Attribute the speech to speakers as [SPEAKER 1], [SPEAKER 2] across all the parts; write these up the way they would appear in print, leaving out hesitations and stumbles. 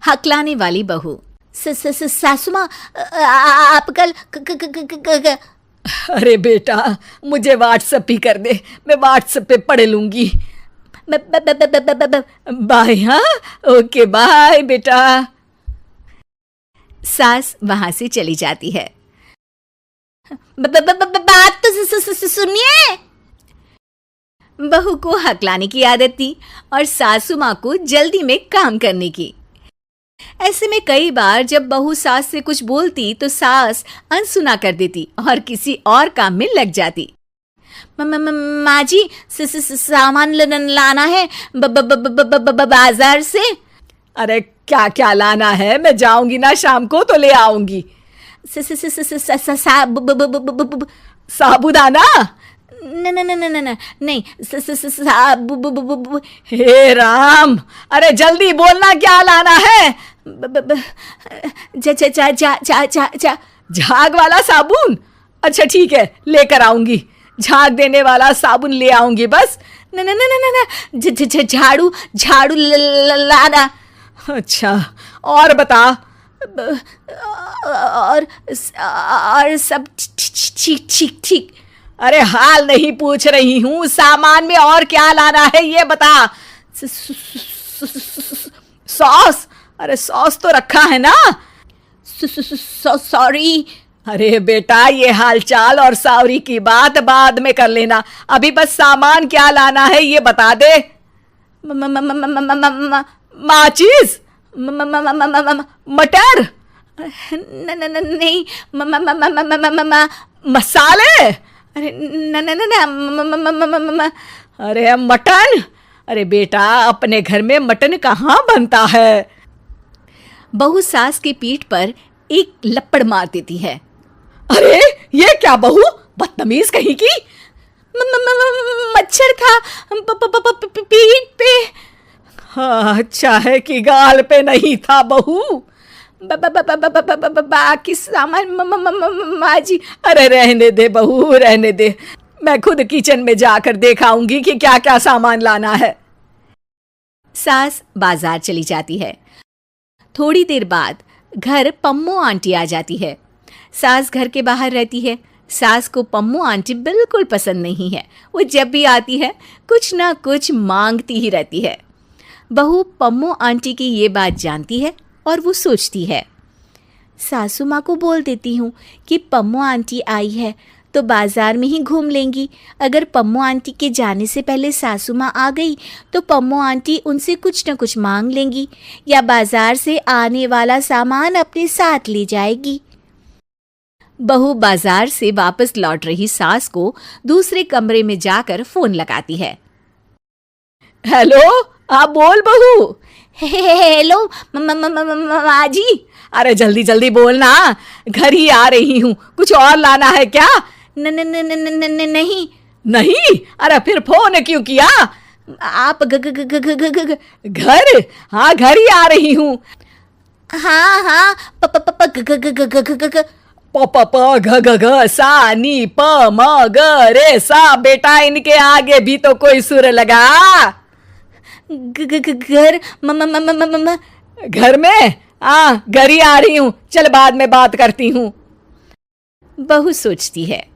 [SPEAKER 1] हकलाने वाली बहू। सासू माँ, आप कल
[SPEAKER 2] अरे बेटा, मुझे व्हाट्सएप ही कर दे, मैं व्हाट्सएप पे पढ़ लूंगी। बाय। हाँ, ओके बाय बेटा।
[SPEAKER 1] सास वहां से चली जाती है। बात तो सुनिए। बहू को हकलाने की आदत थी और सासू माँ को जल्दी में काम करने की। ऐसे में कई बार जब बहू सास से कुछ बोलती तो सास अनसुना कर देती और किसी और काम में लग जाती। माँ जी, सामान लाना है बाजार से।
[SPEAKER 2] अरे क्या क्या लाना है? मैं जाऊंगी ना शाम को तो ले आऊंगी। साबुदाना?
[SPEAKER 1] नहीं।
[SPEAKER 2] हे राम, अरे जल्दी बोलना क्या लाना है? झाग वाला साबुन? अच्छा ठीक है, लेकर आऊंगी। झाग देने वाला साबुन ले आऊंगी बस।
[SPEAKER 1] झाड़ू लाना।
[SPEAKER 2] अच्छा, और बता।
[SPEAKER 1] और सब ठीक।
[SPEAKER 2] अरे हाल नहीं पूछ रही हूँ, सामान में और क्या लाना है ये बता। सॉस? अरे सॉस तो रखा है ना।
[SPEAKER 1] सॉरी।
[SPEAKER 2] अरे बेटा, ये हालचाल और सॉरी की बात बाद में कर लेना, अभी बस सामान क्या लाना है ये बता दे। माचिस? मटर?
[SPEAKER 1] नहीं।
[SPEAKER 2] मसाले?
[SPEAKER 1] अरे
[SPEAKER 2] अरे मटन? अरे बेटा, अपने घर में मटन कहाँ बनता है?
[SPEAKER 1] बहू सास की पीठ पर एक लपड़ मार देती है।
[SPEAKER 2] अरे ये क्या बहू, बदतमीज कहीं की।
[SPEAKER 1] मच्छर था पीठ पे।
[SPEAKER 2] हाँ, अच्छा है कि गाल पे नहीं था बहू।
[SPEAKER 1] बाकी सामान माँ जी।
[SPEAKER 2] अरे रहने दे बहू, रहने दे, मैं खुद किचन में जाकर देखाऊंगी कि क्या क्या सामान लाना है।
[SPEAKER 1] सास बाजार चली जाती है। थोड़ी देर बाद घर पम्मू आंटी आ जाती है। सास घर के बाहर रहती है। सास को पम्मू आंटी बिल्कुल पसंद नहीं है। वो जब भी आती है कुछ ना कुछ मांगती ही रहती है। बहू पम्मू आंटी की ये बात जानती है और वो सोचती है, सासू माँ को बोल देती हूँ कि पम्मू आंटी आई है तो बाजार में ही घूम लेंगी। अगर पम्मू आंटी के जाने से पहले सासू माँ आ गई तो पम्मू आंटी उनसे कुछ न कुछ मांग लेंगी या बाजार से आने वाला सामान अपने साथ ले जाएगी। बहू बाजार से वापस लौट रही सास को दूसरे कमरे में जाकर फोन लगाती है।
[SPEAKER 2] हेलो, आप बोल बहू।
[SPEAKER 1] हेलो माँ जी।
[SPEAKER 2] अरे जल्दी जल्दी बोलना, घर ही आ रही हूँ, कुछ और लाना है क्या?
[SPEAKER 1] नहीं।
[SPEAKER 2] नहीं? अरे फिर फोन क्यों किया?
[SPEAKER 1] आप
[SPEAKER 2] घर? हाँ, घर ही आ रही हूँ।
[SPEAKER 1] हाँ
[SPEAKER 2] ग सा नी प म ग रे सा। बेटा, इनके आगे भी तो कोई सुर लगा।
[SPEAKER 1] घर
[SPEAKER 2] घर में? हाँ, घर ही आ रही हूँ, चल बाद में बात करती हूँ।
[SPEAKER 1] बहू सोचती है,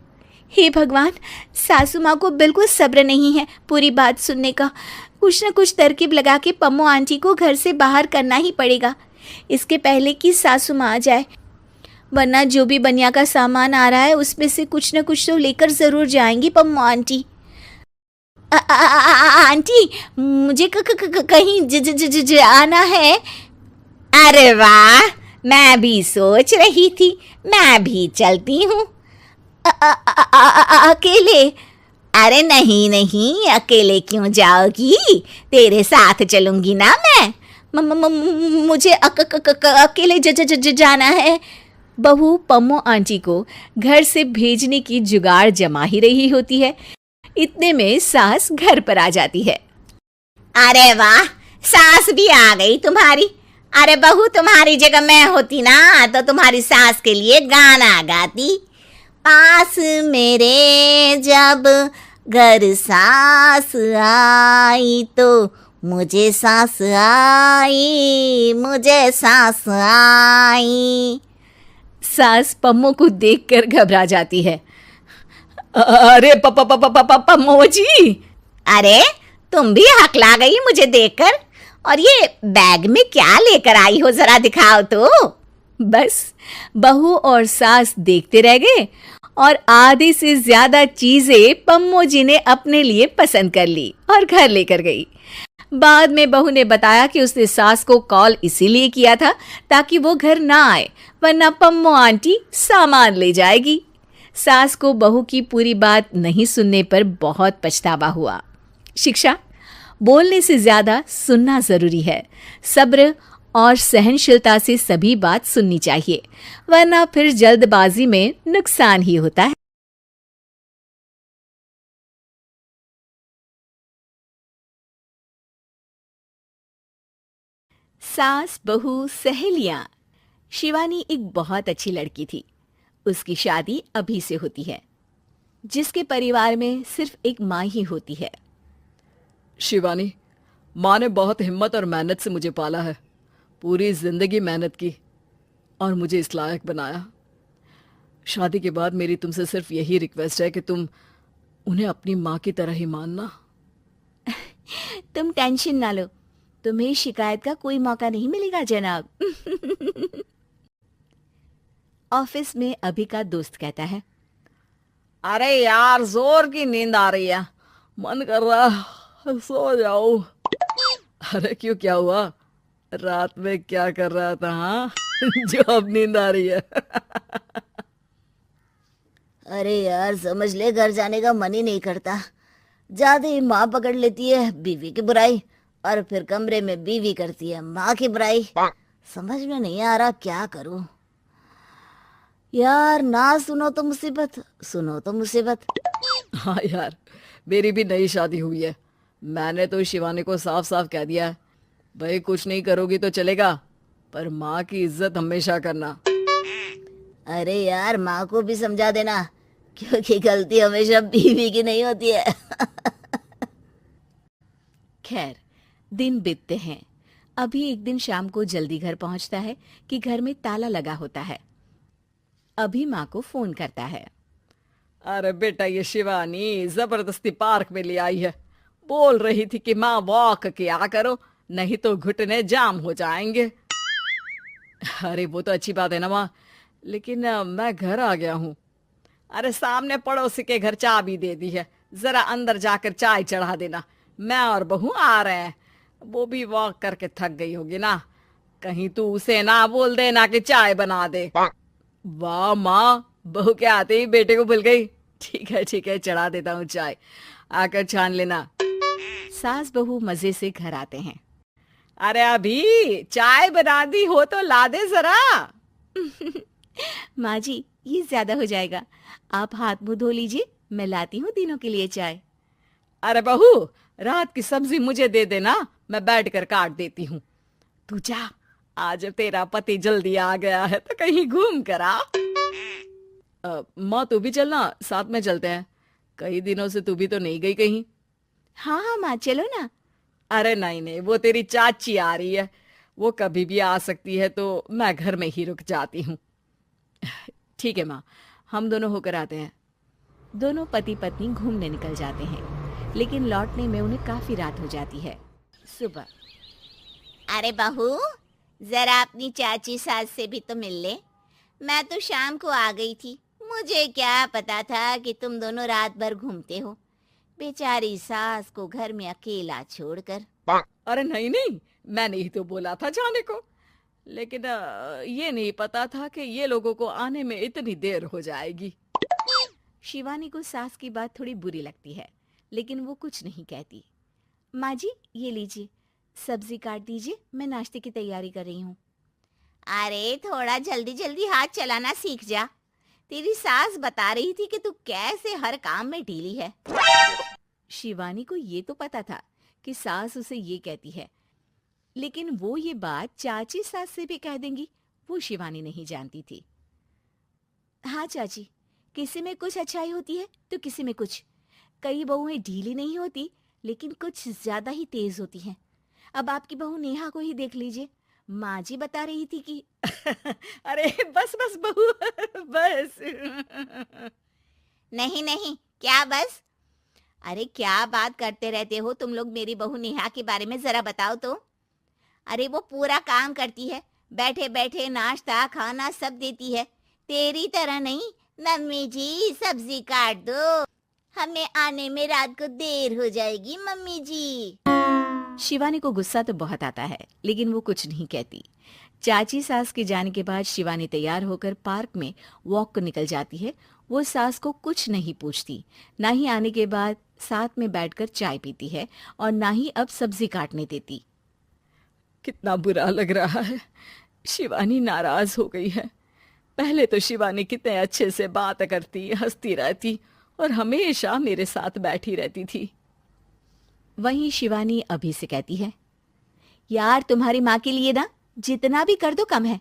[SPEAKER 1] हे भगवान, सासू माँ को बिल्कुल सब्र नहीं है पूरी बात सुनने का। कुछ न कुछ तरकीब लगा के पम्मू आंटी को घर से बाहर करना ही पड़ेगा इसके पहले कि सासू माँ आ जाए, वरना जो भी बनिया का सामान आ रहा है उसमें से कुछ न कुछ तो लेकर ज़रूर जाएंगी पम्मू आंटी। आंटी, मुझे कहीं जाना है। अरे वाह, मैं भी सोच रही थी, मैं भी चलती हूँ। अकेले? अरे नहीं, अकेले क्यों जाओगी, तेरे साथ चलूंगी ना मैं। मुझे अकेले जाना है। बहू पम्मू आंटी को घर से भेजने की जुगाड़ जमा ही रही होती है। इतने में सास घर पर आ जाती है। अरे वाह, सास भी आ गई तुम्हारी। अरे बहू, तुम्हारी जगह मैं होती ना तो तुम्हारी सास के लिए गाना गाती। पास मेरे जब घर सास आई तो
[SPEAKER 3] मुझे सांस आई, मुझे सांस आई।
[SPEAKER 1] सास पम्मो को देखकर घबरा जाती है।
[SPEAKER 2] अरे पम्मो जी।
[SPEAKER 3] अरे तुम भी हकला गई मुझे देखकर। और ये बैग में क्या लेकर आई हो, जरा दिखाओ तो।
[SPEAKER 1] बस बहू और सास देखते रह गए और आधे से ज्यादा चीजें पम्मो जी ने अपने लिए पसंद कर ली और घर लेकर गई। बाद में बहू ने बताया कि उसने सास को कॉल इसीलिए किया था ताकि वो घर ना आए, वरना पम्मो आंटी सामान ले जाएगी। सास को बहू की पूरी बात नहीं सुनने पर बहुत पछतावा हुआ। शिक्षा: बोलने से ज्यादा सुनना जरूरी है। सब्र और सहनशीलता से सभी बात सुननी चाहिए, वरना फिर जल्दबाजी में नुकसान ही होता है। सास बहू सहेलियां। शिवानी एक बहुत अच्छी लड़की थी। उसकी शादी अभी से होती है, जिसके परिवार में सिर्फ एक माँ ही होती है।
[SPEAKER 2] शिवानी, माँ ने बहुत हिम्मत और मेहनत से मुझे पाला है। पूरी जिंदगी मेहनत की और मुझे इस लायक बनाया। शादी के बाद मेरी तुमसे सिर्फ यही रिक्वेस्ट है कि तुम उन्हें अपनी माँ की तरह ही मानना।
[SPEAKER 1] तुम टेंशन ना लो, तुम्हें शिकायत का कोई मौका नहीं मिलेगा जनाब। ऑफिस में अभी का दोस्त कहता है,
[SPEAKER 2] अरे यार, जोर की नींद आ रही है, मन कर रहा है सो जाऊं। अरे क्यों, क्या हुआ? रात में क्या कर रहा था? हाँ जो अब नींद आ रही है।
[SPEAKER 3] अरे यार समझ ले, घर जाने का मन ही नहीं करता। जाते ही माँ पकड़ लेती है बीवी की बुराई, और फिर कमरे में बीवी करती है माँ की बुराई। समझ में नहीं आ रहा क्या करूं। यार ना सुनो तो मुसीबत, सुनो तो मुसीबत।
[SPEAKER 2] हाँ यार, मेरी भी नई शादी हुई है। मैंने तो शिवानी को साफ साफ कह दिया है, भाई कुछ नहीं करोगी तो चलेगा, पर माँ की इज्जत हमेशा करना।
[SPEAKER 3] अरे यार माँ को भी समझा देना, क्योंकि गलती हमेशा बीवी की नहीं होती है।
[SPEAKER 1] खैर दिन बीतते हैं। अभी एक दिन शाम को जल्दी घर पहुंचता है कि घर में ताला लगा होता है। अभी माँ को फोन करता है।
[SPEAKER 2] अरे बेटा, ये शिवानी जबरदस्ती पार्क में ले आई है। बोल रही थी कि माँ वॉक किया करो, नहीं तो घुटने जाम हो जाएंगे। अरे वो तो अच्छी बात है ना माँ, लेकिन मैं घर आ गया हूँ। अरे सामने पड़ोसी के घर चाबी दे दी है, जरा अंदर जाकर चाय चढ़ा देना। मैं और बहू आ रहे हैं, वो भी वॉक करके थक गई होगी ना। कहीं तू उसे ना बोल देना कि चाय बना दे। वाह माँ, बहू के आते ही बेटे को भूल गई। ठीक है, चढ़ा देता हूँ चाय, आकर छान लेना।
[SPEAKER 1] सास बहू मजे से घर आते हैं।
[SPEAKER 2] अरे अभी चाय बना दी हो तो ला दे जरा।
[SPEAKER 1] माँ जी ये ज्यादा हो जाएगा, आप हाथ मुंह धो लीजिए, मैं लाती हूँ तीनों के लिए चाय।
[SPEAKER 2] अरे बहू, रात की सब्जी मुझे दे देना, मैं बैठ कर काट देती हूँ। तू जा, आज तेरा पति जल्दी आ गया है तो कहीं घूम कर आ। माँ तू भी चलना, साथ में चलते हैं। कई दिनों से तू भी तो नहीं गई कहीं।
[SPEAKER 1] हाँ हाँ माँ चलो ना।
[SPEAKER 2] अरे नहीं, वो तेरी चाची आ रही है, वो कभी भी आ सकती है, तो मैं घर में ही रुक जाती हूँ। ठीक है माँ, हम दोनों होकर आते हैं।
[SPEAKER 1] दोनों पति पत्नी घूमने निकल जाते हैं, लेकिन लौटने में उन्हें काफी रात हो जाती है। सुबह।
[SPEAKER 3] अरे बहू, जरा अपनी चाची सास से भी तो मिल ले। मैं तो शाम को आ गई थी, मुझे क्या पता था कि तुम दोनों रात भर घूमते हो, बेचारी सास को घर में अकेला छोड़कर।
[SPEAKER 2] अरे नहीं, मैंने ही तो बोला था जाने को, लेकिन ये नहीं पता था कि ये लोगों को आने में इतनी देर हो जाएगी।
[SPEAKER 1] शिवानी को सास की बात थोड़ी बुरी लगती है, लेकिन वो कुछ नहीं कहती। माँ जी ये लीजिए, सब्जी काट दीजिए, मैं नाश्ते की तैयारी कर रही हूँ।
[SPEAKER 3] अरे थोड़ा जल्दी जल्दी हाथ चलाना सीख जा। तेरी सास बता रही थी कि तू कैसे हर काम में ढीली है।
[SPEAKER 1] शिवानी को ये तो पता था कि सास उसे ये कहती है, लेकिन वो ये बात चाची सास से भी कह देंगी, वो शिवानी नहीं जानती थी। हाँ चाची, किसी में कुछ अच्छाई होती है तो किसी में कुछ। कई बहुएं ढीली नहीं होती, लेकिन कुछ ज्यादा ही तेज होती हैं। अब आपकी बहू नेहा को ही देख लीजिए, माँ जी बता रही थी कि
[SPEAKER 2] अरे बस बस बहू, बस।
[SPEAKER 3] नहीं नहीं, क्या बस? अरे क्या बात करते रहते हो तुम लोग मेरी बहू नेहा के बारे में, जरा बताओ तो। अरे वो पूरा काम करती है, बैठे बैठे नाश्ता खाना सब देती है, तेरी तरह नहीं। मम्मी जी सब्जी काट दो, हमें आने में रात को देर हो जाएगी मम्मी जी।
[SPEAKER 1] शिवानी को गुस्सा तो बहुत आता है, लेकिन वो कुछ नहीं कहती। चाची सास के जाने के बाद शिवानी तैयार होकर पार्क में वॉक को निकल जाती है। वो सास को कुछ नहीं पूछती, ना ही आने के बाद साथ में बैठकर चाय पीती है और ना ही अब सब्जी काटने देती।
[SPEAKER 2] कितना बुरा लग रहा है, शिवानी नाराज हो गई है। पहले तो शिवानी कितने अच्छे से बात करती, हंसती रहती और हमेशा मेरे साथ बैठी रहती थी।
[SPEAKER 1] वहीं शिवानी अभी से कहती है, यार तुम्हारी माँ के लिए ना जितना भी कर दो कम है।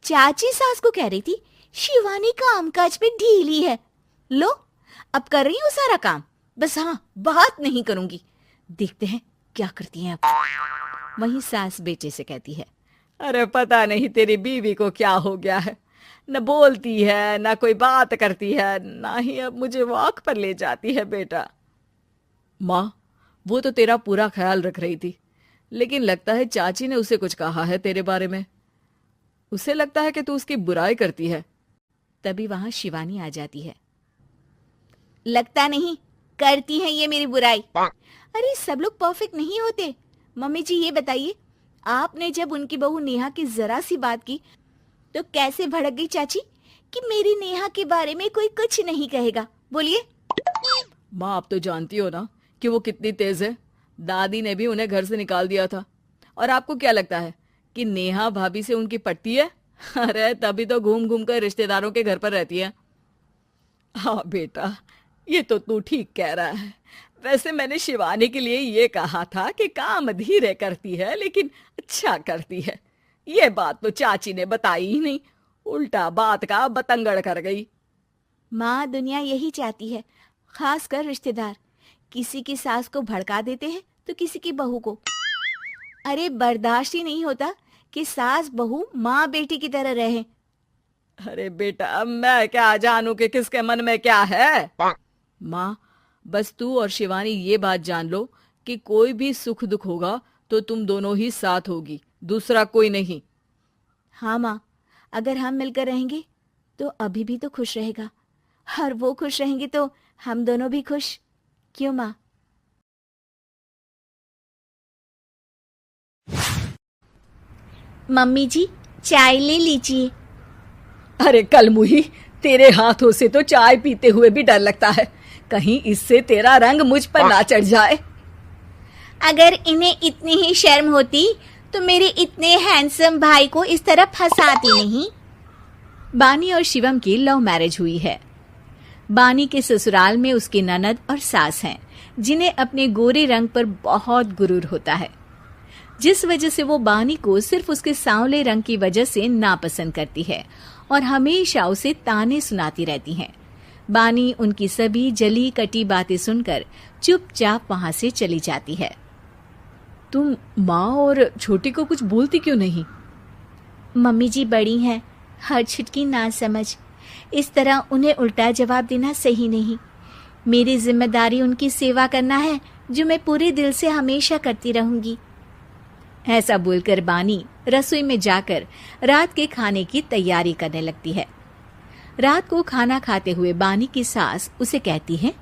[SPEAKER 1] चाची सास को कह रही थी शिवानी काम काज पे ढीली है, लो अब कर रही हूँ सारा काम, बस हाँ बात नहीं करूंगी, देखते हैं क्या करती हैं अब। वहीं सास बेटे से कहती है,
[SPEAKER 2] अरे पता नहीं तेरी बीवी को क्या हो गया है, न बोलती है न कोई बात करती है, ना ही अब मुझे वॉक पर ले जाती है। बेटा, माँ वो तो तेरा पूरा ख्याल रख रही थी, लेकिन लगता है चाची ने उसे कुछ कहा है तेरे बारे में। उसे लगता है कि तू उसकी बुराई करती है।
[SPEAKER 1] तभी वहां शिवानी आ जाती है।
[SPEAKER 3] लगता नहीं, करती है ये मेरी बुराई।
[SPEAKER 1] अरे सब लोग परफेक्ट नहीं होते। मम्मी जी ये बताइए, आपने जब उनकी बहू नेहा की जरा सी बात की तो कैसे भड़क गई चाची कि मेरी नेहा के बारे में कोई कुछ नहीं कहेगा? बोलिए।
[SPEAKER 2] माँ आप तो जानती हो ना कि वो कितनी तेज है। दादी ने भी उन्हें घर से निकाल दिया था। और आपको क्या लगता है कि नेहा भाभी से उनकी पटती है? अरे तभी तो घूम घूम कर रिश्तेदारों के घर पर रहती है। हाँ बेटा, ये तो तू ठीक कह रहा है। वैसे मैंने शिवानी के लिए ये कहा था कि काम धीरे करती है लेकिन अच्छा करती है। ये बात तो चाची ने बताई ही नहीं, उल्टा बात का बतंगड़ कर गई।
[SPEAKER 1] माँ दुनिया यही चाहती है, खासकर रिश्तेदार किसी की सास को भड़का देते हैं तो किसी की बहू को। अरे बर्दाश्त ही नहीं होता कि सास बहू माँ बेटी की तरह रहे।
[SPEAKER 2] अरे बेटा मैं क्या जानूं कि किसके मन में क्या है। माँ बस तू और शिवानी ये बात जान लो कि कोई भी सुख दुख होगा तो तुम दोनों ही साथ होगी, दूसरा कोई नहीं।
[SPEAKER 1] हाँ माँ, अगर हम मिलकर रहेंगे तो अभी भी तो खुश रहेगा, और वो खुश रहेंगे तो हम दोनों भी खुश। क्यों माँ?
[SPEAKER 3] मम्मी जी चाय ले लीजिए।
[SPEAKER 2] अरे कलमुही, तेरे हाथों से तो चाय पीते हुए भी डर लगता है, कहीं इससे तेरा रंग मुझ पर ना चढ़ जाए।
[SPEAKER 3] अगर इन्हें इतनी ही शर्म होती तो मेरे इतने हैंडसम भाई को इस तरह फंसाती नहीं।
[SPEAKER 1] बानी और शिवम की लव मैरिज हुई है। बानी के ससुराल में उसकी ननद और सास हैं, जिन्हें अपने गोरे रंग पर बहुत गुरूर होता है, जिस वजह से वो बानी को सिर्फ उसके सांवले रंग की वजह से नापसंद करती है और हमेशा उसे ताने सुनाती रहती हैं। बानी उनकी सभी जली कटी बातें सुनकर चुपचाप वहां से चली जाती है।
[SPEAKER 2] तुम माँ और छोटी को कुछ बोलती क्यों नहीं?
[SPEAKER 3] मम्मी जी बड़ी हैं, हर छुटकी ना समझ, इस तरह उन्हें उल्टा जवाब देना सही नहीं। मेरी जिम्मेदारी उनकी सेवा करना है, जो मैं पूरे दिल से हमेशा करती रहूंगी।
[SPEAKER 1] ऐसा बोलकर बानी रसोई में जाकर रात के खाने की तैयारी करने लगती है। रात को खाना खाते हुए बानी की सास उसे कहती है,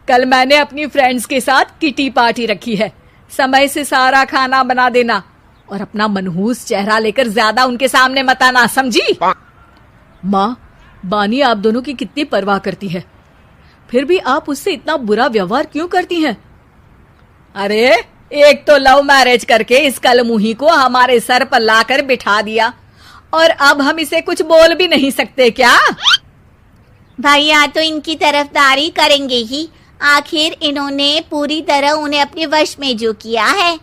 [SPEAKER 2] कल मैंने अपनी फ्रेंड्स के साथ किटी पार्टी रखी है, समय से सारा खाना बना देना और अपना मनहूस चेहरा लेकर ज्यादा उनके सामने मत आना, समझी? माँ, बानी आप दोनों की कितनी परवाह करती है, फिर भी आप उससे इतना बुरा व्यवहार क्यों करती हैं? अरे एक तो लव मैरिज करके इस कलमुही को हमारे सर पर लाकर बिठा दिया और अब हम इसे कुछ बोल भी नहीं सकते क्या?
[SPEAKER 3] भैया तो इनकी तरफदारी करेंगे ही, आखिर इन्होंने पूरी तरह उन्हें अपने वश में जो किया है।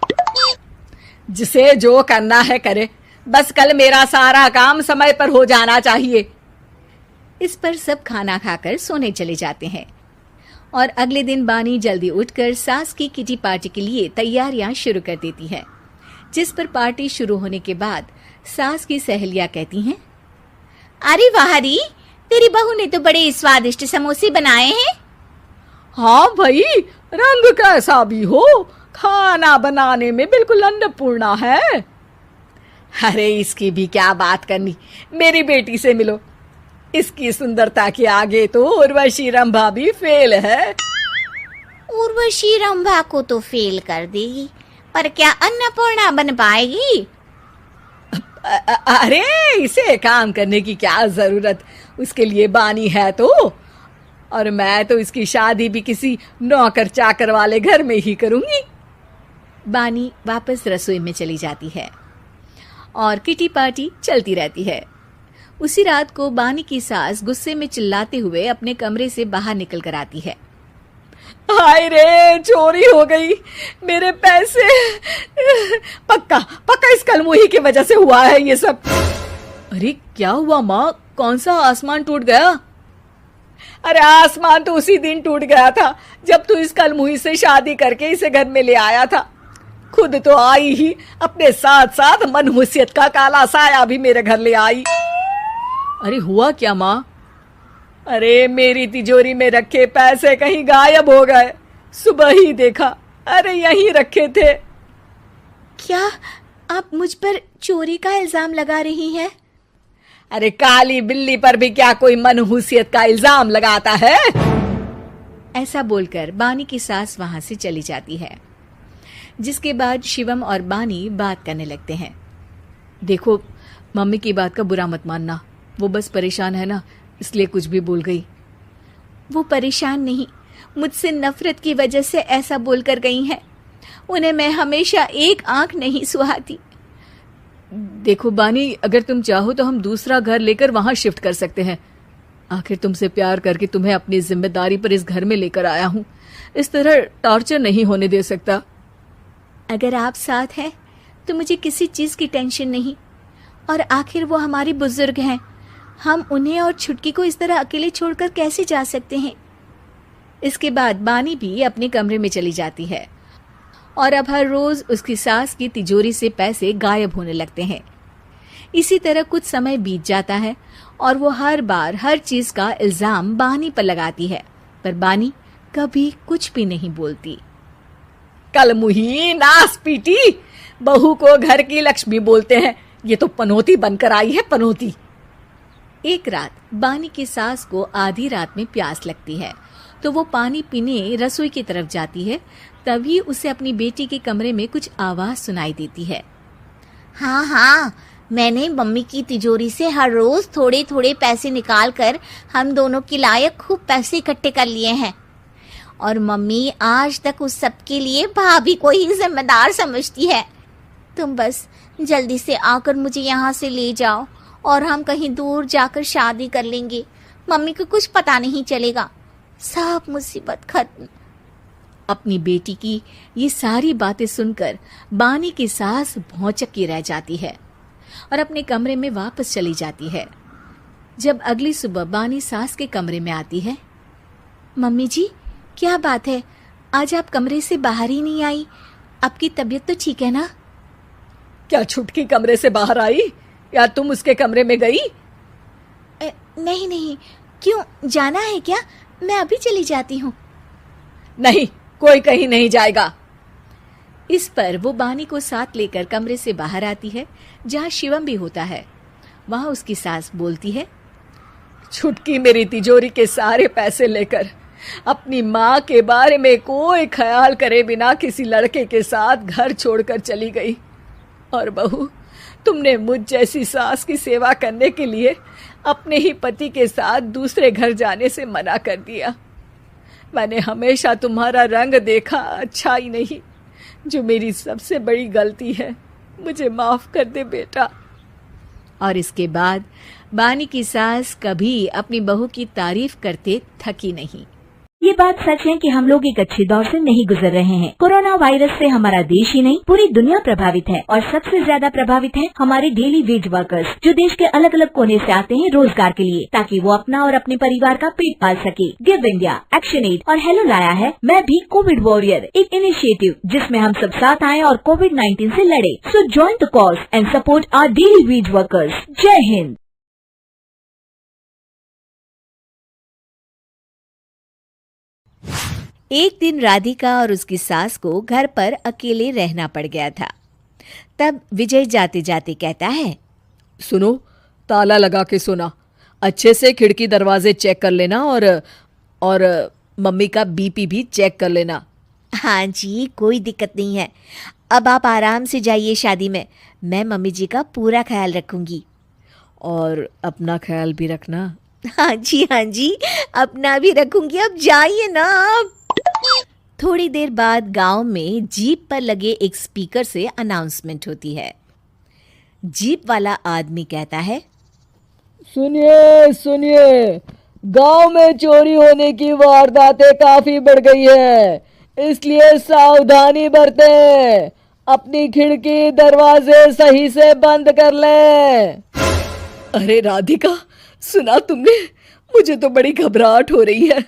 [SPEAKER 2] जिसे जो करना है करे, बस कल मेरा सारा काम समय पर हो जाना चाहिए।
[SPEAKER 1] इस पर सब खाना खाकर सोने चले जाते हैं। और अगले दिन बानी जल्दी उठकर सास की किटी पार्टी के लिए तैयारियां शुरू कर देती है, जिस पर पार्टी शुरू होने के बाद सास की सहेलियां कहती हैं,
[SPEAKER 3] अरे वाह री, तेरी बहू ने तो बड़े स्वादिष्ट समोसे बनाए हैं।
[SPEAKER 2] हाँ भाई, रंग कैसा भी हो, खाना बनाने में बिल्कुल अन्नपूर्णा है। अरे इसकी भी क्या बात करनी, मेरी बेटी से मिलो, इसकी सुंदरता के आगे तो उर्वशी रंभा भी फेल है।
[SPEAKER 3] उर्वशी रंभा को तो फेल कर देगी, पर क्या अन्नपूर्णा बन पाएगी?
[SPEAKER 2] अरे इसे काम करने की क्या जरूरत, उसके लिए बानी है तो। और मैं तो इसकी शादी भी किसी नौकर चाकर वाले घर में ही करूंगी।
[SPEAKER 1] बानी वापस रसोई में चली जाती है और किटी पार्टी चलती रहती है। उसी रात को बानी की सास गुस्से में चिल्लाते हुए अपने कमरे से बाहर निकल कर आती है।
[SPEAKER 2] हाय रे, चोरी हो गई मेरे पैसे। पक्का पक्का इस कलमुही की वजह से हुआ है ये सब। अरे क्या हुआ माँ, कौन सा आसमान टूट गया? अरे आसमान तो उसी दिन टूट गया था जब तू इस कलमुही से शादी करके इसे घर में ले आया था। खुद तो आई ही, अपने साथ साथ मनहूसियत का काला साया भी मेरे घर ले आई। अरे हुआ क्या माँ? अरे मेरी तिजोरी में रखे पैसे कहीं गायब हो गए, सुबह ही देखा, अरे यहीं रखे थे।
[SPEAKER 1] क्या आप मुझ पर चोरी का इल्जाम लगा रही हैं?
[SPEAKER 2] अरे काली बिल्ली पर भी क्या कोई मनहूसियत का इल्जाम लगाता है?
[SPEAKER 1] ऐसा बोलकर बानी की सास वहां से चली जाती है, जिसके बाद शिवम और बानी बात करने लगते हैं। देखो, मम्मी की बात का बुरा मत मानना, वो बस परेशान है ना, इसलिए कुछ भी बोल गई। वो परेशान नहीं, मुझसे नफरत की वजह से ऐसा बोलकर गई हैं। उन्हें मैं हमेशा एक आंख नहीं सुहाती। देखो बानी, अगर तुम चाहो तो हम दूसरा घर लेकर वहां शिफ्ट कर सकते हैं। आखिर तुमसे प्यार करके तुम्हें अपनी जिम्मेदारी पर इस घर में लेकर आया हूं, इस तरह टॉर्चर नहीं होने दे सकता। अगर आप साथ हैं तो मुझे किसी चीज की टेंशन नहीं, और आखिर वो हमारी बुजुर्ग हैं, हम उन्हें और छुटकी को इस तरह अकेले छोड़कर कैसे जा सकते हैं। इसके बाद बानी भी अपने कमरे में चली जाती है और अब हर रोज उसकी सास की तिजोरी से पैसे गायब होने लगते हैं। इसी तरह कुछ समय बीत जाता है और वो हर बार हर चीज का इल्जाम बानी पर लगाती है, पर बानी कभी कुछ भी नहीं बोलती।
[SPEAKER 2] कलमुही नास पीटी, बहू को घर की लक्ष्मी बोलते हैं, ये तो पनौती बनकर आई है, पनौती।
[SPEAKER 1] एक रात बानी की सास को आधी रात में प्यास लगती है, तो वो पानी पीने रसोई की तरफ जाती है। तभी उसे अपनी बेटी के कमरे में कुछ आवाज सुनाई देती है।
[SPEAKER 3] हाँ हाँ, मैंने मम्मी की तिजोरी से हर रोज थोड़े थोड़े पैसे निकाल कर हम दोनों के लायक खूब पैसे इकट्ठे कर लिए हैं, और मम्मी आज तक उस सब के लिए भाभी को ही जिम्मेदार समझती है। तुम बस जल्दी से आकर मुझे यहाँ से ले जाओ और हम कहीं दूर जाकर शादी कर लेंगे। मम्मी को कुछ पता नहीं चलेगा, सब मुसीबत खत्म।
[SPEAKER 1] अपनी बेटी की ये सारी बातें सुनकर बानी की सास भौचक्की रह जाती है और अपने कमरे में वापस चली जाती है। जब अगली सुबह बानी सास के कमरे में आती है, मम्मी जी क्या बात है, आज आप कमरे से बाहर ही नहीं आई? आपकी तबीयत तो ठीक है ना?
[SPEAKER 2] क्या छुटकी कमरे से बाहर आई या तुम उसके कमरे में गई?
[SPEAKER 1] नहीं नहीं, क्यों, जाना है क्या? मैं अभी चली जाती हूँ।
[SPEAKER 2] नहीं, कोई कहीं नहीं जाएगा।
[SPEAKER 1] इस पर वो बानी को साथ लेकर कमरे से बाहर आती है, जहाँ शिवम भी होता है। वहाँ उसकी सास बोलती है,
[SPEAKER 2] छुटकी मेरी तिजोरी के सारे पैसे लेकर अपनी माँ के बारे में कोई ख्याल करे बिना किसी लड़के के साथ घर छोड़कर चली गई। और बहू, तुमने मुझ जैसी सास की सेवा करने के लिए अपने ही पति के साथ दूसरे घर जाने से मना कर दिया। मैंने हमेशा तुम्हारा रंग देखा, अच्छा ही नहीं, जो मेरी सबसे बड़ी गलती है। मुझे माफ कर दे बेटा।
[SPEAKER 1] और इसके बाद बानी की सास कभी अपनी बहू की तारीफ करते थकी नहीं।
[SPEAKER 4] ये बात सच है कि हम लोग एक अच्छे दौर से नहीं गुजर रहे हैं। कोरोना वायरस से हमारा देश ही नहीं पूरी दुनिया प्रभावित है और सबसे ज्यादा प्रभावित है हमारे डेली वेज वर्कर्स, जो देश के अलग अलग कोने से आते हैं रोजगार के लिए, ताकि वो अपना और अपने परिवार का पेट पाल सके। गिव इंडिया, एक्शन एड और हेलो लाया है मैं भी कोविड वॉरियर, एक इनिशिएटिव जिसमें हम सब साथ आए और कोविड-19 से लड़े। So join the cause and support our daily wage workers. जय हिंद।
[SPEAKER 1] एक दिन राधिका और उसकी सास को घर पर अकेले रहना पड़ गया था। तब विजय जाते जाते कहता है,
[SPEAKER 2] सुनो, ताला लगा के सोना, अच्छे से खिड़की दरवाजे चेक कर लेना और मम्मी का बीपी भी चेक कर लेना।
[SPEAKER 1] हाँ जी, कोई दिक्कत नहीं है। अब आप आराम से जाइए शादी में, मैं मम्मी जी का पूरा ख्याल रखूंगी।
[SPEAKER 2] और अपना ख्याल भी रखना।
[SPEAKER 1] हाँ जी, अपना भी रखूंगी। अब जाइए ना आप। थोड़ी देर बाद गांव में जीप पर लगे एक स्पीकर से अनाउंसमेंट होती है। जीप वाला आदमी कहता है,
[SPEAKER 2] सुनिए सुनिए, गांव में चोरी होने की वारदातें काफी बढ़ गई है, इसलिए सावधानी बरतें। अपनी खिड़की दरवाजे सही से बंद कर लें। अरे राधिका, सुना तुमने? मुझे तो बड़ी घबराहट हो रही है।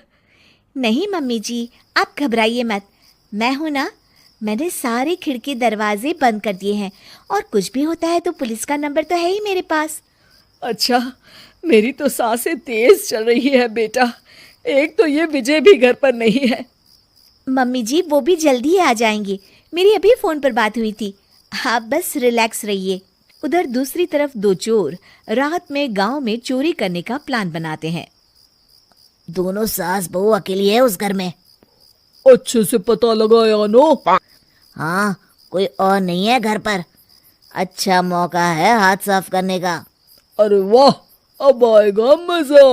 [SPEAKER 1] नहीं मम्मी जी, आप घबराइए मत, मैं हूं ना। मैंने सारे खिड़की दरवाजे बंद कर दिए हैं और कुछ भी होता है तो पुलिस का नंबर तो है ही मेरे पास।
[SPEAKER 2] अच्छा, मेरी तो सांसें तेज चल रही है बेटा। एक तो ये विजय भी घर पर नहीं है।
[SPEAKER 1] मम्मी जी, वो भी जल्दी आ जाएंगे, मेरी अभी फोन पर बात हुई थी। आप बस रिलैक्स रहिए। उधर दूसरी तरफ दो चोर रात में गांव में चोरी करने का प्लान बनाते हैं।
[SPEAKER 3] दोनों सास बहू अकेली है उस घर में।
[SPEAKER 2] अच्छे से पता लगाया नो?
[SPEAKER 3] हाँ, कोई और नहीं है घर पर। अच्छा मौका है हाथ साफ करने का।
[SPEAKER 2] अरे वाह, अब आएगा मजा।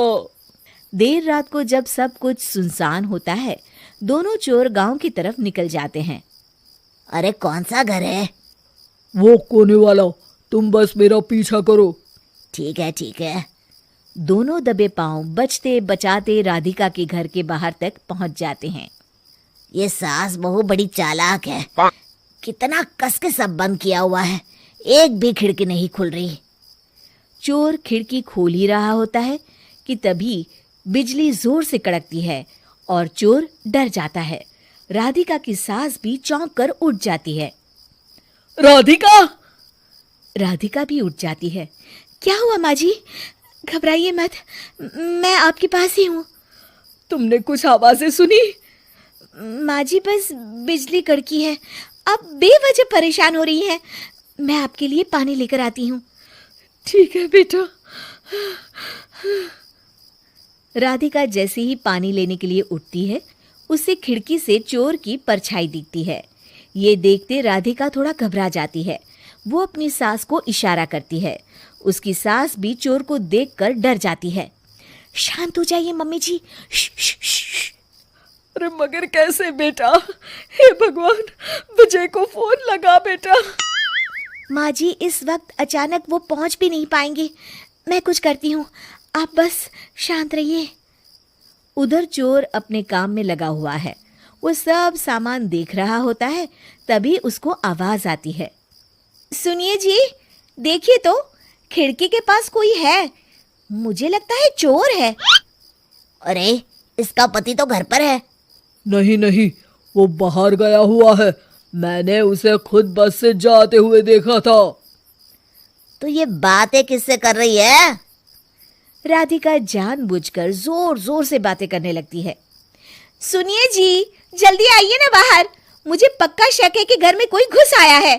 [SPEAKER 1] देर रात को जब सब कुछ सुनसान होता है, दोनों चोर गांव की तरफ निकल जाते हैं।
[SPEAKER 3] अरे कौन सा घर है?
[SPEAKER 2] वो कोने वाला, तुम बस मेरा पीछा करो।
[SPEAKER 3] ठीक है।
[SPEAKER 1] दोनों दबे पांव बचते बचाते राधिका के घर के बाहर तक पहुंच जाते हैं।
[SPEAKER 3] ये सास बहू बड़ी चालाक है। कितना कस के सब बंद किया हुआ है, एक भी खिड़की नहीं खुल रही।
[SPEAKER 1] चोर खिड़की खोल ही रहा होता है कि तभी बिजली जोर से कड़कती है और चोर डर जाता है। राधिका की सास भी चौंक कर उठ जाती है। राधिका भी उठ जाती है। क्या हुआ माँ जी? घबराइए मत, मैं आपके पास ही हूँ।
[SPEAKER 2] तुमने कुछ आवाजें सुनी?
[SPEAKER 1] माँ जी, बस बिजली कड़की है, आप बेवजह परेशान हो रही हैं। मैं आपके लिए पानी लेकर आती हूँ।
[SPEAKER 2] ठीक है बेटा।
[SPEAKER 1] राधिका जैसे ही पानी लेने के लिए उठती है, उसे खिड़की से चोर की परछाई दिखती है। ये देखते राधिका थोड़ा घबरा जाती है। वो अपनी सास को इशारा करती है। उसकी सास भी चोर को देखकर डर जाती है। शांत हो जाइए मम्मी जी। श्श।
[SPEAKER 2] अरे मगर कैसे बेटा? हे भगवान, विजय को फोन लगा बेटा।
[SPEAKER 1] माँ जी, इस वक्त अचानक वो पहुंच भी नहीं पाएंगे। मैं कुछ करती हूँ, आप बस शांत रहिए। उधर चोर अपने काम में लगा हुआ है। वो सब सामान देख रहा होता है। तभी उसको आवाज आती है। सुनिए जी, देखिए तो, खिड़की के पास कोई है। मुझे लगता है चोर है।
[SPEAKER 3] अरे, इसका पति तो घर पर है।
[SPEAKER 2] नहीं, वो बाहर गया हुआ है। मैंने उसे खुद बस से जाते हुए देखा था।
[SPEAKER 3] तो ये बातें किससे कर रही है?
[SPEAKER 1] राधिका जानबूझकर जोर जोर से बातें करने लगती है। सुनिए जी, जल्दी आइए ना बाहर, मुझे पक्का शक है कि घर में कोई घुस आया है।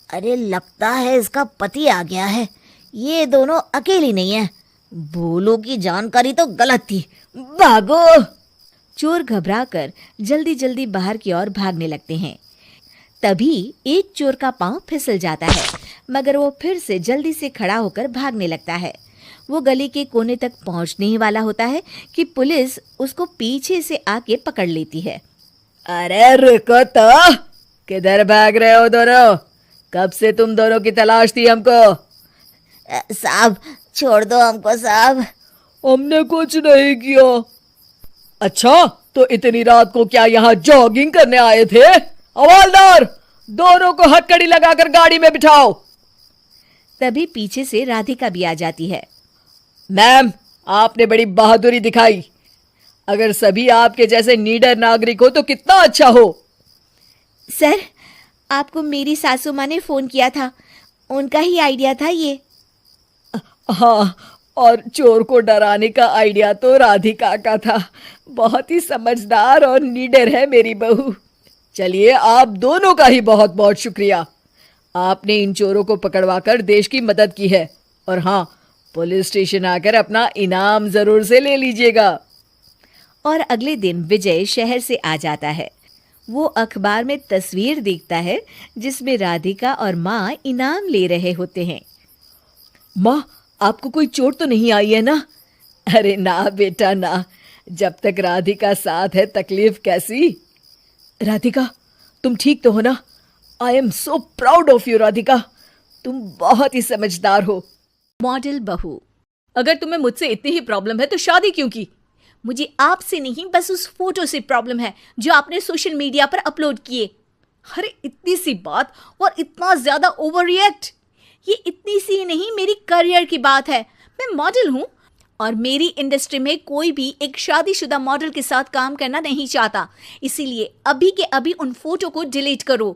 [SPEAKER 3] अरे लगता है इसका पति आ गया है। ये दोनों अकेली नहीं है। भोलू की जानकारी तो गलत थी। भागो।
[SPEAKER 1] चोर घबराकर जल्दी जल्दी बाहर की ओर भागने लगते हैं। तभी एक चोर का पांव फिसल जाता है, मगर वो फिर से जल्दी से खड़ा होकर भागने लगता है। वो गली के कोने तक पहुंचने ही वाला होता है कि पुलिस उसको पीछे से आके पकड़ लेती है।
[SPEAKER 2] अरे रुको तो, किधर भाग रहे हो दोनों? कब से तुम दोनों की तलाश थी हमको?
[SPEAKER 3] साहब, छोड़ दो हमको साहब।
[SPEAKER 2] हमने कुछ नहीं किया। अच्छा, तो इतनी रात को क्या यहाँ जॉगिंग करने आए थे? हवलदार, दोनों को हथकड़ी लगाकर गाड़ी में बिठाओ।
[SPEAKER 1] तभी पीछे से राधिका भी आ जाती है।
[SPEAKER 2] मैम, आपने बड़ी बहादुरी दिखाई। अगर सभी आपके जैसे नीडर नागरिक हो तो कितना अच्छा हो।
[SPEAKER 1] सर, आपको मेरी सासू माँ ने फोन किया था, उनका ही आइडिया था ये।
[SPEAKER 2] हाँ, और चोर को डराने का आइडिया तो राधिका का था। बहुत ही समझदार और नीडर है मेरी बहू। चलिए, आप दोनों का ही बहुत बहुत शुक्रिया। आपने इन चोरों को पकड़वाकर देश की मदद की है। और हाँ, पुलिस स्टेशन आकर अपना इनाम जरूर से ले लीजिएगा।
[SPEAKER 1] और अगले दिन विजय शहर से आ जाता है। वो अखबार में तस्वीर देखता है जिसमें राधिका और माँ इनाम ले रहे होते हैं।
[SPEAKER 2] माँ, आपको कोई चोट तो नहीं आई है ना? अरे ना बेटा ना, जब तक राधिका साथ है तकलीफ कैसी। राधिका, तुम ठीक तो हो ना? I am so proud of you Radhika, तुम बहुत ही समझदार हो।
[SPEAKER 1] मॉडल बहू।
[SPEAKER 5] अगर तुम्हें मुझसे इतनी ही प्रॉब्लम है तो शादी क्यों की?
[SPEAKER 1] मुझे आपसे नहीं, बस उस फोटो से प्रॉब्लम है जो आपने सोशल मीडिया पर अपलोड किए।
[SPEAKER 5] अरे इतनी सी बात और इतना ज्यादा ओवर रिएक्ट।
[SPEAKER 1] ये इतनी सी नहीं, मेरी करियर की बात है। मैं मॉडल हूँ और मेरी इंडस्ट्री में कोई भी एक शादीशुदा मॉडल के साथ काम करना नहीं चाहता। इसीलिए अभी के अभी उन फोटो को डिलीट करो।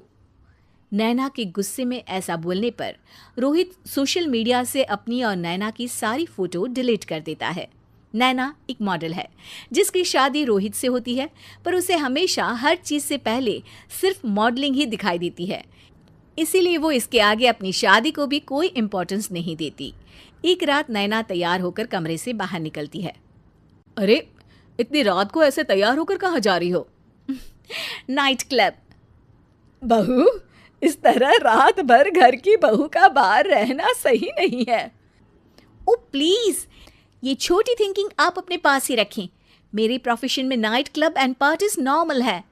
[SPEAKER 1] नैना के गुस्से में ऐसा बोलने पर रोहित सोशल मीडिया से अपनी और नैना की सारी फोटो डिलीट कर देता है। नैना एक मॉडल है जिसकी शादी रोहित से होती है, पर उसे हमेशा हर चीज से पहले सिर्फ मॉडलिंग ही दिखाई देती है। इसीलिए वो इसके आगे अपनी शादी को भी कोई इम्पोर्टेंस नहीं देती। एक रात नैना तैयार होकर कमरे से बाहर निकलती है।
[SPEAKER 5] अरे इतनी रात को ऐसे तैयार होकर कहाँ जा रही हो?
[SPEAKER 1] Night club.
[SPEAKER 2] बहू, इस तरह रात भर घर की बहू का बाहर रहना सही नहीं है।
[SPEAKER 1] ओ प्लीज, ये छोटी थिंकिंग आप अपने पास ही रखें। मेरे प्रोफेशन में night club and parties normal है।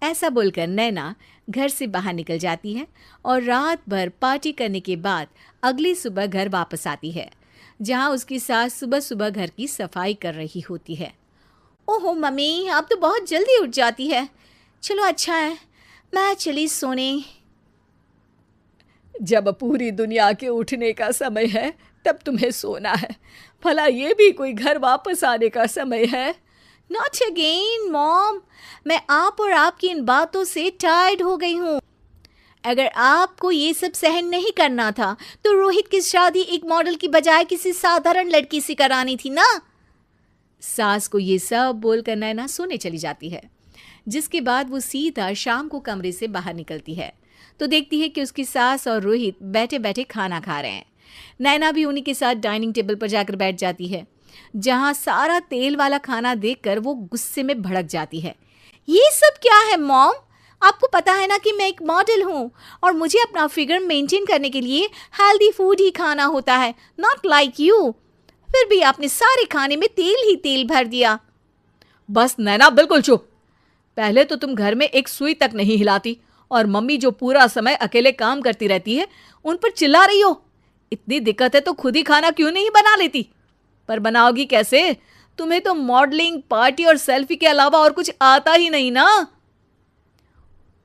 [SPEAKER 1] ऐसा बोलकर नैना घर से बाहर निकल जाती है और रात भर पार्टी करने के बाद अगली सुबह घर वापस आती है, जहां उसकी सास सुबह सुबह घर की सफाई कर रही होती है। ओहो मम्मी, आप तो बहुत जल्दी उठ जाती है। चलो अच्छा है, मैं चली सोने।
[SPEAKER 2] जब पूरी दुनिया के उठने का समय है तब तुम्हें सोना है। भला ये भी कोई घर वापस आने का समय है?
[SPEAKER 1] नॉट अगेन मॉम, मैं आप और आपकी इन बातों से टायर्ड हो गई हूँ। अगर आपको ये सब सहन नहीं करना था तो रोहित की शादी एक मॉडल की बजाय किसी साधारण लड़की से करानी थी ना। सास को ये सब बोलकर नैना सोने चली जाती है, जिसके बाद वो सीधा शाम को कमरे से बाहर निकलती है तो देखती है कि उसकी सास और रोहित बैठे बैठे खाना खा रहे हैं। नैना भी उन्हीं के साथ डाइनिंग टेबल पर जाकर बैठ जाती है, जहां सारा तेल वाला खाना देखकर वो गुस्से में भड़क जाती है। ये सब क्या है मॉम? आपको पता है ना कि मैं एक मॉडल हूँ और मुझे अपना फिगर मेंटेन करने के लिए हेल्दी फूड ही खाना होता है, नॉट लाइक यू। फिर भी आपने सारे खाने में तेल ही तेल भर दिया।
[SPEAKER 5] बस नैना, बिल्कुल चुप। पहले तो तुम घर में एक सुई तक नहीं हिलाती और मम्मी जो पूरा समय अकेले काम करती रहती है उन पर चिल्ला रही हो। इतनी दिक्कत है तो खुद ही खाना क्यों नहीं बना लेती? पर बनाओगी कैसे? तुम्हें तो मॉडलिंग, पार्टी और सेल्फी के अलावा और कुछ आता ही नहीं ना।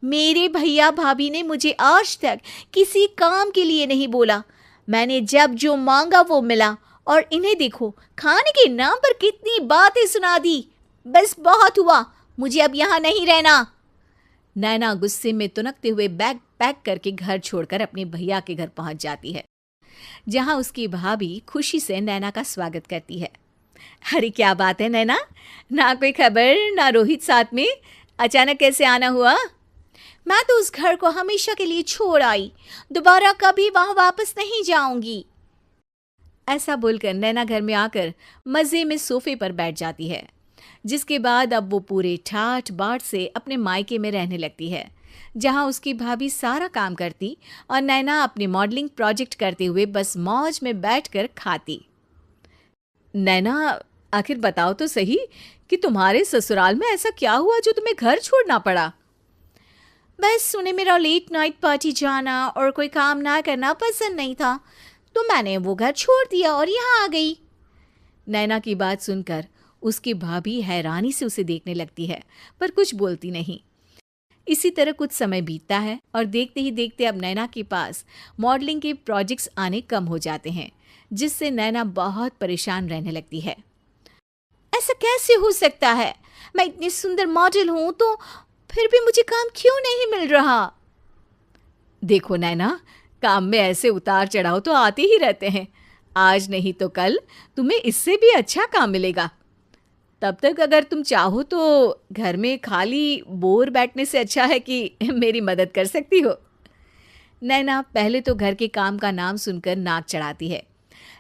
[SPEAKER 1] मेरे भैया भाभी ने मुझे आज तक किसी काम के लिए नहीं बोला। मैंने जब जो मांगा वो मिला और इन्हें देखो, खाने के नाम पर कितनी बातें सुना दी। बस बहुत हुआ, मुझे अब यहाँ नहीं रहना। नैना गुस्से में तुनकते हुए बैग पैक करके घर छोड़कर अपने भैया के घर पहुंच जाती है, जहां उसकी भाभी खुशी से नैना का स्वागत करती है। अरे क्या बात है नैना, ना कोई खबर ना रोहित साथ में, अचानक कैसे आना हुआ? मैं तो उस घर को हमेशा के लिए छोड़ आई, दोबारा कभी वहां वापस नहीं जाऊंगी। ऐसा बोलकर नैना घर में आकर मजे में सोफे पर बैठ जाती है, जिसके बाद अब वो पूरे ठाठ बाट से अपने मायके में रहने लगती है, जहां उसकी भाभी सारा काम करती और नैना अपने मॉडलिंग प्रोजेक्ट करते हुए बस मौज में बैठकर खाती।
[SPEAKER 5] नैना, आखिर बताओ तो सही कि तुम्हारे ससुराल में ऐसा क्या हुआ जो तुम्हें घर छोड़ना पड़ा?
[SPEAKER 1] बस उन्हें मेरा लेट नाइट पार्टी जाना और कोई काम ना करना पसंद नहीं था, तो मैंने वो घर छोड़ दिया और यहाँ आ गई।
[SPEAKER 5] नैना की बात सुनकर
[SPEAKER 1] उसकी भाभी हैरानी से उसे देखने लगती है पर कुछ बोलती नहीं। इसी तरह कुछ समय बीतता है और देखते ही देखते अब नैना के पास मॉडलिंग के प्रोजेक्ट्स आने कम हो जाते हैं, जिससे नैना बहुत परेशान रहने लगती है।
[SPEAKER 3] ऐसा कैसे हो सकता है? मैं इतनी सुंदर मॉडल हूं तो फिर भी मुझे काम क्यों नहीं मिल रहा?
[SPEAKER 1] देखो नैना, काम में ऐसे उतार चढ़ाव तो आते ही रहते हैं। आज नहीं तो कल तुम्हें इससे भी अच्छा काम मिलेगा। तब तक अगर तुम चाहो तो घर में खाली बोर बैठने से अच्छा है कि मेरी मदद कर सकती हो। नैना पहले तो घर के काम का नाम सुनकर नाक चढ़ाती है,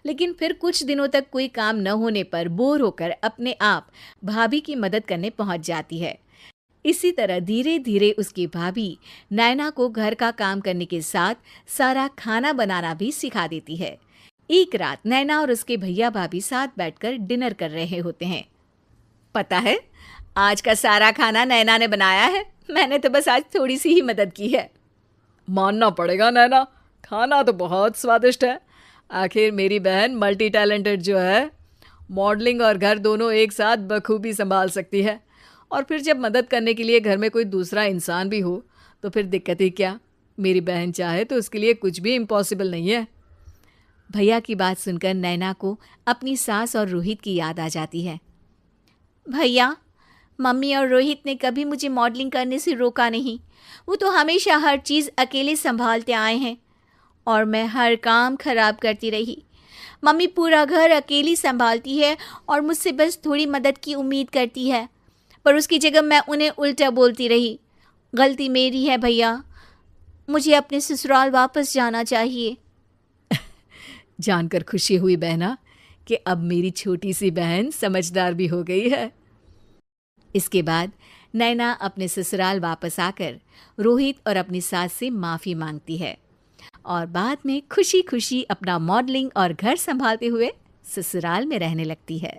[SPEAKER 1] लेकिन फिर कुछ दिनों तक कोई काम न होने पर बोर होकर अपने आप भाभी की मदद करने पहुंच जाती है। इसी तरह धीरे धीरे उसकी भाभी नैना को घर का काम करने के साथ सारा खाना बनाना भी सिखा देती है। एक रात नैना और उसके भैया भाभी साथ बैठकर डिनर कर रहे होते हैं। पता है, आज का सारा खाना नैना ने बनाया है। मैंने तो बस आज थोड़ी सी ही मदद की है।
[SPEAKER 2] मानना पड़ेगा नैना, खाना तो बहुत स्वादिष्ट है। आखिर मेरी बहन मल्टी टैलेंटेड जो है, मॉडलिंग और घर दोनों एक साथ बखूबी संभाल सकती है। और फिर जब मदद करने के लिए घर में कोई दूसरा इंसान भी हो तो फिर दिक्कत ही क्या। मेरी बहन चाहे तो उसके लिए कुछ भी इम्पॉसिबल नहीं है।
[SPEAKER 1] भैया की बात सुनकर नैना को अपनी सास और रोहित की याद आ जाती है।
[SPEAKER 3] भैया, मम्मी और रोहित ने कभी मुझे मॉडलिंग करने से रोका नहीं। वो तो हमेशा हर चीज़ अकेले संभालते आए हैं और मैं हर काम खराब करती रही। मम्मी पूरा घर अकेली संभालती है और मुझसे बस थोड़ी मदद की उम्मीद करती है, पर उसकी जगह मैं उन्हें उल्टा बोलती रही। गलती मेरी है भैया, मुझे अपने ससुराल वापस जाना चाहिए।
[SPEAKER 1] जानकर खुशी हुई बहना कि अब मेरी छोटी सी बहन समझदार भी हो गई है। इसके बाद नैना अपने ससुराल वापस आकर रोहित और अपनी सास से माफ़ी मांगती है और बाद में खुशी खुशी अपना मॉडलिंग और घर संभालते हुए ससुराल में रहने लगती है।